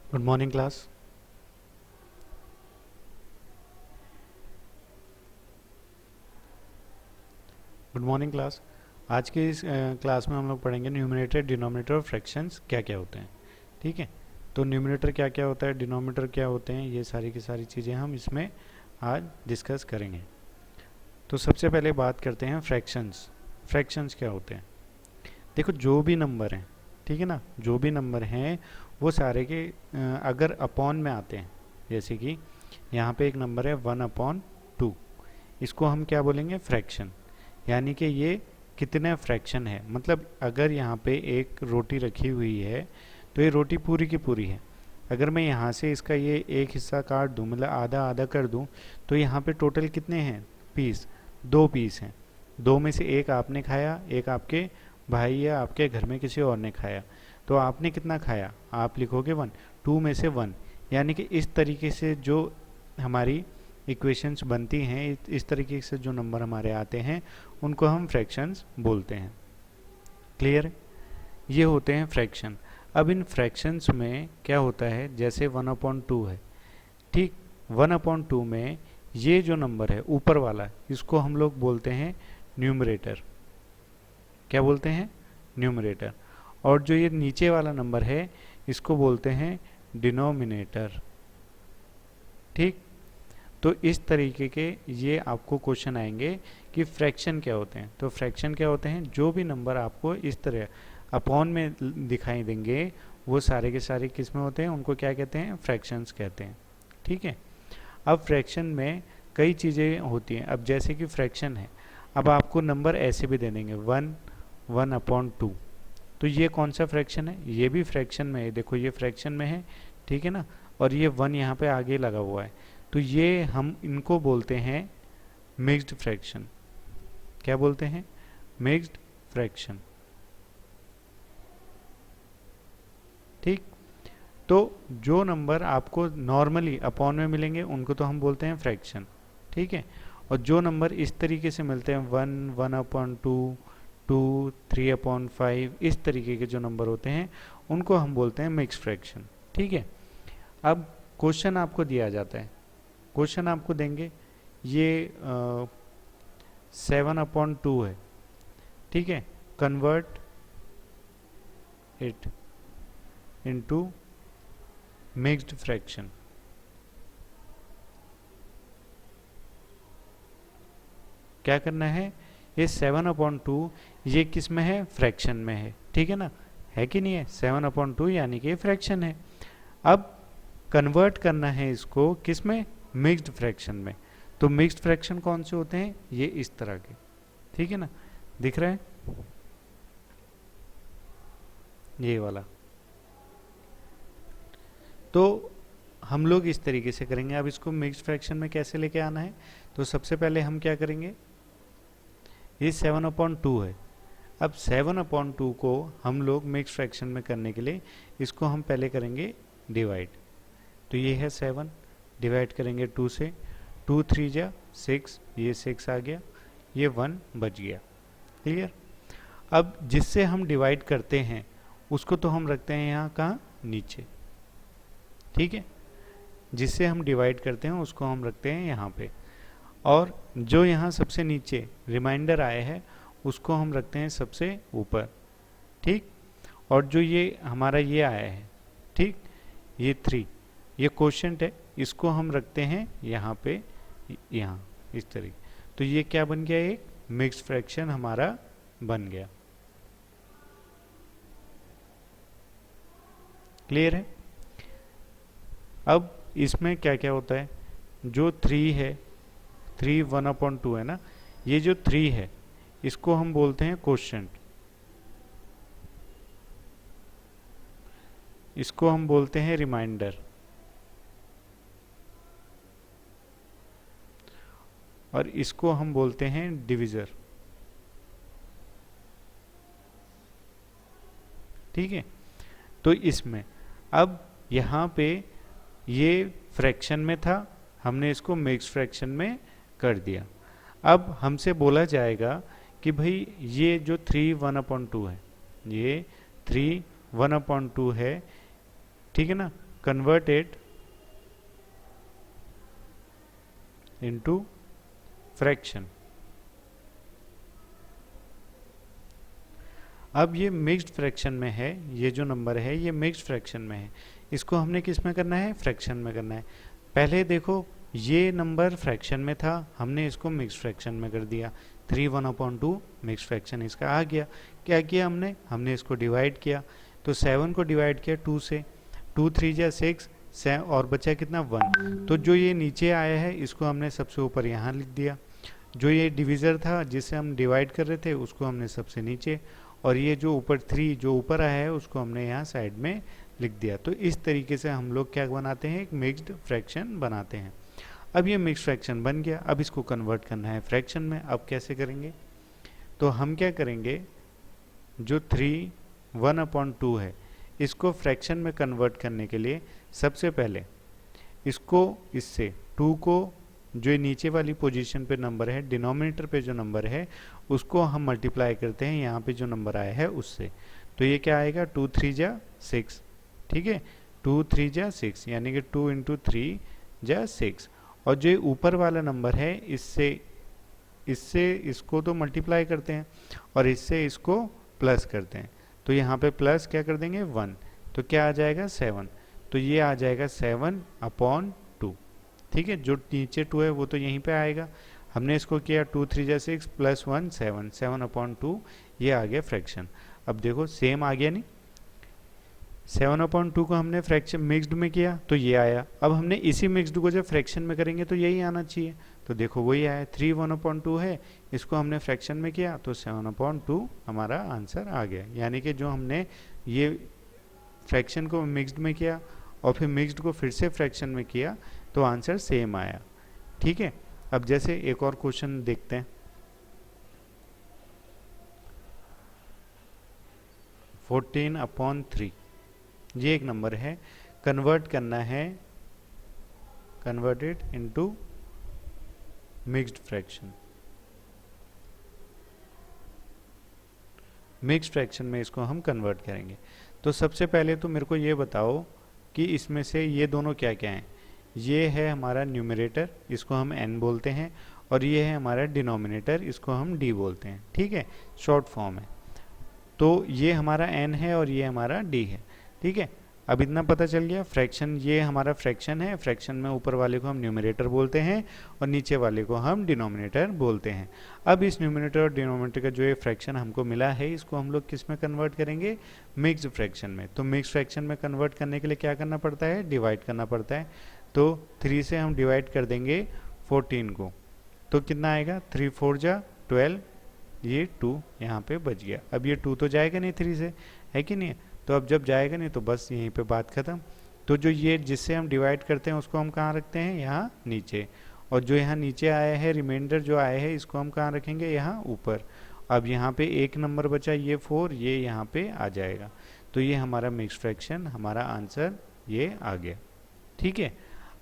Good morning class. Good morning class. आज के इस क्लास में हम लोग पढ़ेंगे न्यूमरेटर, डिनोमिनेटर और फ्रैक्शंस क्या क्या होते हैं। ठीक है, तो न्यूमरेटर क्या क्या होता है, डिनोमिनेटर क्या होते हैं, ये सारी की सारी चीज़ें हम इसमें आज डिस्कस करेंगे। तो सबसे पहले बात करते हैं फ्रैक्शंस। फ्रैक्शंस क्या होते हैं? देखो, जो भी नंबर हैं, ठीक है ना, जो भी नंबर हैं वो सारे के अगर अपॉन में आते हैं, जैसे कि यहाँ पे एक नंबर है 1/2, इसको हम क्या बोलेंगे? फ्रैक्शन। यानी कि ये कितने फ्रैक्शन है, मतलब अगर यहाँ पे एक रोटी रखी हुई है तो ये रोटी पूरी की पूरी है। अगर मैं यहाँ से इसका ये एक हिस्सा काट दूँ, मतलब आधा आधा कर दूँ, तो यहाँ पे टोटल कितने हैं पीस? 2 पीस हैं। 2 में से एक आपने खाया, एक आपके भाई या आपके घर में किसी और ने खाया। तो आपने कितना खाया? आप लिखोगे 1। 2 में से 1, यानी कि इस तरीके से जो हमारी इक्वेशंस बनती हैं, इस तरीके से जो नंबर हमारे आते हैं उनको हम फ्रैक्शंस बोलते हैं। क्लियर? ये होते हैं फ्रैक्शन। अब इन फ्रैक्शंस में क्या होता है, जैसे 1/2 है, ठीक, 1/2 में ये जो नंबर है ऊपर वाला, इसको हम लोग बोलते हैं न्यूमरेटर। क्या बोलते हैं? न्यूमरेटर। और जो ये नीचे वाला नंबर है इसको बोलते हैं डिनोमिनेटर। ठीक, तो इस तरीके के ये आपको क्वेश्चन आएंगे कि फ्रैक्शन क्या होते हैं। तो फ्रैक्शन क्या होते हैं? जो भी नंबर आपको इस तरह अपॉन में दिखाई देंगे वो सारे के सारे किस में होते हैं, उनको क्या कहते हैं? फ्रैक्शंस कहते हैं। ठीक है, अब फ्रैक्शन में कई चीज़ें होती हैं। अब जैसे कि फ्रैक्शन है, अब आपको नंबर ऐसे भी दे देंगे 1/2, तो ये कौन सा फ्रैक्शन है? ये भी फ्रैक्शन में है। देखो, ये फ्रैक्शन में है, ठीक है ना, और ये 1 यहाँ पे आगे लगा हुआ है, तो ये हम इनको बोलते हैं मिक्स्ड फ्रैक्शन। क्या बोलते हैं? Mixed fraction. ठीक, तो जो नंबर आपको नॉर्मली अपॉन में मिलेंगे उनको तो हम बोलते हैं फ्रैक्शन। ठीक है, और जो नंबर इस तरीके से मिलते हैं 1, 1/2, 2, 3/5, इस तरीके के जो नंबर होते हैं उनको हम बोलते हैं मिक्स फ्रैक्शन। ठीक है, अब क्वेश्चन आपको दिया जाता है, क्वेश्चन आपको देंगे ये 7/2 है, ठीक है, convert it into mixed fraction. क्या करना है? ये 7/2 ये किस में है? फ्रैक्शन में है, ठीक है ना, है कि नहीं है? 7/2 यानी कि फ्रैक्शन है। अब कन्वर्ट करना है इसको किस में? मिक्स्ड फ्रैक्शन में। तो मिक्स्ड फ्रैक्शन कौन से होते हैं? ये इस तरह के, ठीक है ना, दिख रहा है ये वाला। तो हम लोग इस तरीके से करेंगे। अब इसको मिक्स्ड फ्रैक्शन में कैसे लेके आना है? तो सबसे पहले हम क्या करेंगे, ये 7/2 है। अब 7/2 को हम लोग मिक्स फ्रैक्शन में करने के लिए इसको हम पहले करेंगे डिवाइड। तो ये है 7, डिवाइड करेंगे 2 से, 2 3 जा 6, ये 6 आ गया, ये 1 बच गया। क्लियर? अब जिससे हम डिवाइड करते हैं उसको तो हम रखते हैं यहाँ, कहाँ? नीचे। ठीक है, जिससे हम डिवाइड करते हैं उसको हम रखते हैं यहाँ पे, और जो यहाँ सबसे नीचे रिमाइंडर आया है उसको हम रखते हैं सबसे ऊपर। ठीक, और जो ये हमारा ये आया है, ठीक, ये 3, ये क्वोशिएंट है, इसको हम रखते हैं यहाँ पे, यहाँ इस तरीके। तो ये क्या बन गया? एक मिक्स्ड फ्रैक्शन हमारा बन गया। क्लियर है? अब इसमें क्या क्या होता है? जो 3 है, 3 1/2 है ना, ये जो 3 है इसको हम बोलते हैं क्वोशिएंट, इसको हम बोलते हैं रिमाइंडर, और इसको हम बोलते हैं डिविजर। ठीक है, तो इसमें अब यहाँ पे ये फ्रैक्शन में था, हमने इसको मिक्स फ्रैक्शन में कर दिया। अब हमसे बोला जाएगा कि भाई ये जो 3 1/2 है, ये 3 1/2 है, ठीक है ना, convert it into fraction। अब ये मिक्स्ड फ्रैक्शन में है, ये जो नंबर है ये मिक्स्ड फ्रैक्शन में है, इसको हमने किस में करना है, फ्रैक्शन में करना है। पहले देखो ये नंबर फ्रैक्शन में था, हमने इसको मिक्स्ड फ्रैक्शन में कर दिया, 3 1/2 मिक्स्ड फ्रैक्शन इसका आ गया। क्या किया हमने इसको डिवाइड किया, तो 7 को डिवाइड किया 2 से, 2 3 जा 6 और बचा कितना 1। तो जो ये नीचे आया है इसको हमने सबसे ऊपर यहाँ लिख दिया, जो ये डिविज़र था जिससे हम डिवाइड कर रहे थे उसको हमने सबसे नीचे, और ये जो ऊपर 3 जो ऊपर आया है उसको हमने यहाँ साइड में लिख दिया। तो इस तरीके से हम लोग क्या बनाते हैं, एक मिक्स्ड फ्रैक्शन बनाते हैं। अब ये मिक्स्ड फ्रैक्शन बन गया, अब इसको कन्वर्ट करना है फ्रैक्शन में। अब कैसे करेंगे, तो हम क्या करेंगे, जो 3 1/2 है इसको फ्रैक्शन में कन्वर्ट करने के लिए सबसे पहले इसको इससे 2 को, जो नीचे वाली पोजीशन पे नंबर है, डिनोमिनेटर पे जो नंबर है उसको हम मल्टीप्लाई करते हैं यहाँ पे जो नंबर आया है उससे। तो ये क्या आएगा, 2 3 जा 6, ठीक है, 2 3 जा 6 यानी कि 2 × 3 जा 6। और जो ऊपर वाला नंबर है इससे इसको तो मल्टीप्लाई करते हैं और इससे इसको प्लस करते हैं। तो यहाँ पे प्लस क्या कर देंगे 1, तो क्या आ जाएगा 7। तो ये आ जाएगा 7/2, ठीक है। जो नीचे 2 है वो तो यहीं पे आएगा, हमने इसको किया 2 3 जा 6 + 1 7, 7/2 ये आ गया फ्रैक्शन। अब देखो सेम आ गया नहीं, 7/2 को हमने फ्रैक्शन मिक्स्ड में किया तो ये आया। अब हमने इसी मिक्स्ड को जब फ्रैक्शन में करेंगे तो यही आना चाहिए, तो देखो वही आया। 3 1/2 है, इसको हमने फ्रैक्शन में किया तो 7/2 हमारा आंसर आ गया। यानी कि जो हमने ये फ्रैक्शन को मिक्स्ड में किया और फिर मिक्स्ड को फिर से फ्रैक्शन में किया तो आंसर सेम आया, ठीक है। अब जैसे एक और क्वेश्चन देखते हैं, 14/3 ये एक नंबर है, कन्वर्ट करना है, converted into mixed fraction. Mixed fraction में इसको हम कन्वर्ट करेंगे। तो सबसे पहले तो मेरे को ये बताओ कि इसमें से ये दोनों क्या क्या हैं। ये है हमारा न्यूमरेटर, इसको हम n बोलते हैं, और ये है हमारा डिनोमिनेटर, इसको हम d बोलते हैं, ठीक है, शॉर्ट फॉर्म है। तो ये हमारा n है और ये हमारा d है, ठीक है। अब इतना पता चल गया, फ्रैक्शन ये हमारा फ्रैक्शन है, फ्रैक्शन में ऊपर वाले को हम न्यूमरेटर बोलते हैं और नीचे वाले को हम डिनोमिनेटर बोलते हैं। अब इस न्यूमरेटर और डिनोमिनेटर का जो ये फ्रैक्शन हमको मिला है इसको हम लोग किस में कन्वर्ट करेंगे, मिक्स्ड फ्रैक्शन में। तो मिक्स्ड फ्रैक्शन में कन्वर्ट करने के लिए क्या करना पड़ता है, डिवाइड करना पड़ता है। तो 3 से हम डिवाइड कर देंगे 14 को, तो कितना आएगा, 3 4 जा 12, ये 2 यहाँ पे बच गया। अब ये 2 तो जाएगा नहीं 3 से, है कि नहीं, तो अब जब जाएगा नहीं तो बस यहीं पे बात खत्म। तो जो ये जिससे हम डिवाइड करते हैं उसको हम कहाँ रखते हैं, यहाँ नीचे, और जो यहाँ नीचे आया है रिमाइंडर जो आया है इसको हम कहाँ रखेंगे, यहाँ ऊपर। अब यहाँ पे एक नंबर बचा, ये 4, ये यहाँ पे आ जाएगा। तो ये हमारा मिक्स्ड फ्रैक्शन, हमारा आंसर ये आ गया, ठीक है।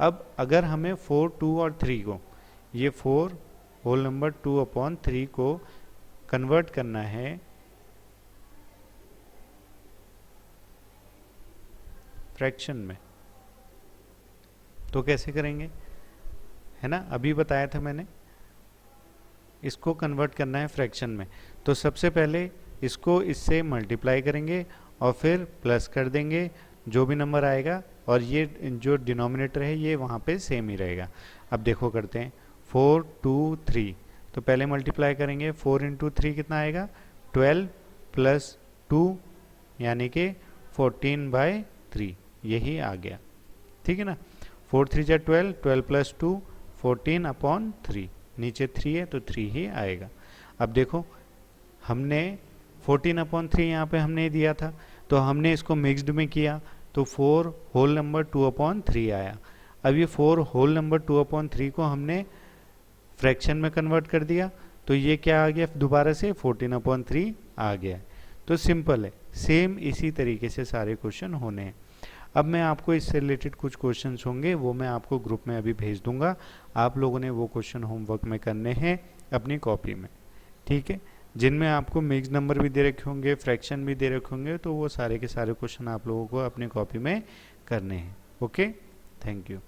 अब अगर हमें 4 2 और 3 को, ये 4 होल नंबर 2/3 को कन्वर्ट करना है फ्रैक्शन में, तो कैसे करेंगे, है ना, अभी बताया था मैंने। इसको कन्वर्ट करना है फ्रैक्शन में, तो सबसे पहले इसको इससे मल्टीप्लाई करेंगे और फिर प्लस कर देंगे जो भी नंबर आएगा, और ये जो डिनोमिनेटर है ये वहाँ पे सेम ही रहेगा। अब देखो करते हैं, 4 2 3, तो पहले मल्टीप्लाई करेंगे, 4 × 3 कितना आएगा, 12 + 2 यानी कि 14/3, यही आ गया, ठीक है ना। 4 3 जा 12, 12 + 2 14/3, नीचे 3 है तो 3 ही आएगा। अब देखो हमने 14/3 यहाँ पे हमने दिया था, तो हमने इसको मिक्स्ड में किया तो 4 होल नंबर 2/3 आया। अब ये 4 होल नंबर 2/3 को हमने फ्रैक्शन में कन्वर्ट कर दिया, तो ये क्या आ गया, दोबारा से 14/3 आ गया। तो सिंपल है, सेम इसी तरीके से सारे क्वेश्चन होने हैं। अब मैं आपको इससे रिलेटेड कुछ क्वेश्चंस होंगे वो मैं आपको ग्रुप में अभी भेज दूंगा, आप लोगों ने वो क्वेश्चन होमवर्क में करने हैं अपनी कॉपी में, ठीक है, जिनमें आपको मिक्स नंबर भी दे रखे होंगे, फ्रैक्शन भी दे रखे होंगे, तो वो सारे के सारे क्वेश्चन आप लोगों को अपनी कॉपी में करने हैं। Okay, thank you.